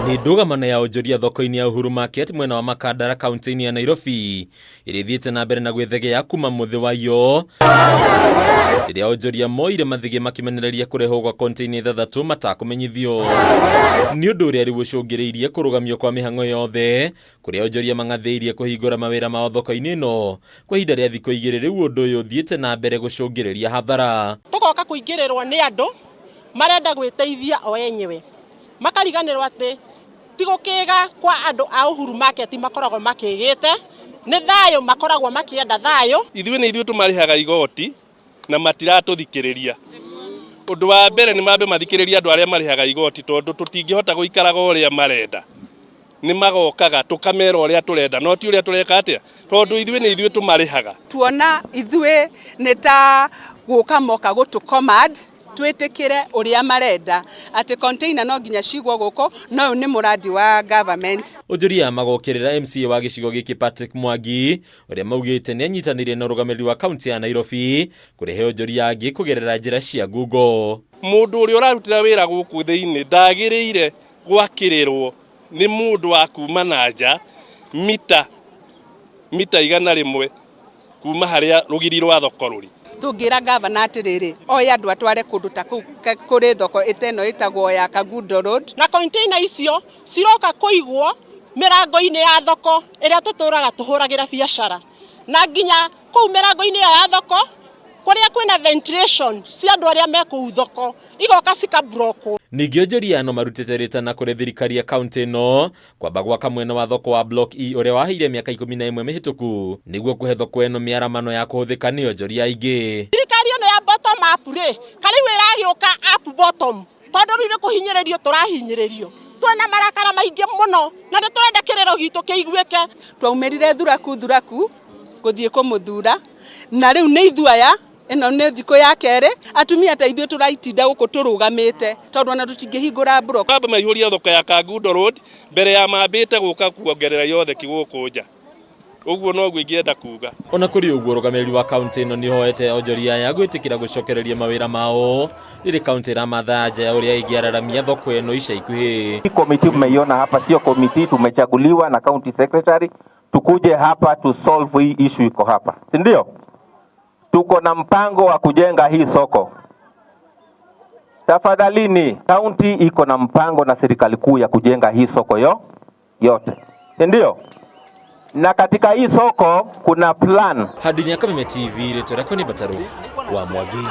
Ni ndũgamano ya ũnjũria thoko-inĩ ya Uhuru Market mwena wa Makandara kaunti-inĩ ya Nairobi ĩrĩthiĩte na mbere na gwĩthegea kuma mũthĩ wayo rĩrĩa ũnjũria moire mathigĩ makimenereria kũrehwo gwa konteina 6 matakũmenyithio. Nĩ ũndũ ũrĩa rĩu ũcũngĩrĩirie kũrũgamio kwa mĩhang'o yothe kũrĩa ũnjũria mang'athĩirie kũhingũra mawĩra mao thoko-inĩ ĩno kwa ihinda rĩa thikũ 2. Rĩu ũndũ ũyũ ũthiĩte na mbere gũcũngĩrĩria hathara. Tũgoka kũingĩrĩrwo nĩ andũ marenda gwĩteithia o enyewe, makariganĩrwo atĩ tigũkĩga kwa andũ a Uhuru Market makoragwo makĩgĩte nĩ thayũ, makoragwo makĩenda thayũ. Ithuĩ nĩ ithuĩ tũmarĩhaga igoti na matiratũthikĩrĩria. Ũndũ wa mbere nĩ mambe mathikĩrĩria andũ arĩa marĩhaga igoti, tondũ tũtingĩhota gũikaraga ũrĩa marenda. Nĩ magokaga tũkamera ũrĩa tũrenda, no ti ũrĩa tũreka atĩa, tondũ ithuĩ nĩ ithuĩ tũmarĩhaga. Tuona ithuĩ nĩ ta gũka moka gũtũ-command twĩtĩkĩre ũrĩa marenda atĩ container no nginya cigwo gũkũ, no ũyũ nĩ mũradi wa government. Ũnjũria magokĩrĩra MCA wa gĩcigo gĩkĩ Patrick Mwangi ũrĩa maugĩte nĩ anyitanĩire na ũrũgamĩrĩri wa kaunti ya Nairobi kũrehe ũnjũria angĩ kũgerera njĩra cia Google. Mũndũ ũrĩa ũrarutĩra wĩra gũkũ thĩinĩ ndagĩrĩire gwakĩrĩrwo nĩ mũndũ wa kuma na nja mita 100 kuma harĩa rũgiri rwa thoko rũrĩ. Tũngĩra governor atĩrĩrĩ oya andũ atware kũndũ ta kũu kũrĩ thoko ĩteno ĩtagwo ya Kagundo Road, na container icio ciroka kũigwo mĩrango-inĩ ya thoko ĩrĩa tũtũraga tũhũragĩra biacara, na nginya kũu mĩrango-inĩ ya thoko kũrĩa kwĩna ventilation cia andũ arĩa me kũu thoko igoka cikabroko. Ningĩ ũnjũria no marutĩte rĩtana kũrĩ thirikari ya kaunti ĩno kwamba gwaka mwena wa thoko wa Block E ũrĩa waheire mĩaka 11 mĩhĩtũku nĩguo kũhe thoko ĩno mĩaramano ya kũhũthĩka nĩ ũnjũria aingĩ. Thirikari ĩno ya bottom up rĩ, karĩu ĩragĩũka up bottom, tondũ rĩu nĩ kũhinyĩrĩrio tũrahinyĩrĩrio, twĩna marakara maingĩ mũno na nĩ tũrenda kĩrĩro gitũ kĩiguĩke. Twaumĩrire thuraku gũthiĩ kũmũthura, na rĩu nĩ ithuaya ĩno nĩ thikũ ya kerĩ atumia ta ithuĩ tũraitinda gũkũ tũrũgamĩte tondũ ona tũtingĩhingũra block. Mambe maihũria thoko ya Kagundo Road mbere ya mambĩte gũka kuongerera yothe kigũkũ nja. Ũguo no gwĩngĩenda kuga. Ona kũrĩ ũguo ũrũgamĩrĩri wa kaunti ĩno nĩ hoete onjoria aya gwĩtĩkĩra gũcokereria mawĩra mao rĩrĩ kaunti ĩramatha nja ya ũrĩa ingĩararamia thoko ĩno ica ikuhĩ. Komiti mmeiona hapa sio komiti, tumechaguliwa na county secretary tukuje hapa to solve hii issue iko hapa, si ndio? Tuko na mpango wa kujenga hii soko. Tafadhalini, county iko na mpango na serikali kuu ya kujenga hii soko yote. Ndio? Na katika hii soko kuna plan. Hadi Nyakame TV, Leto Rakoni Bataru wa Mwangi.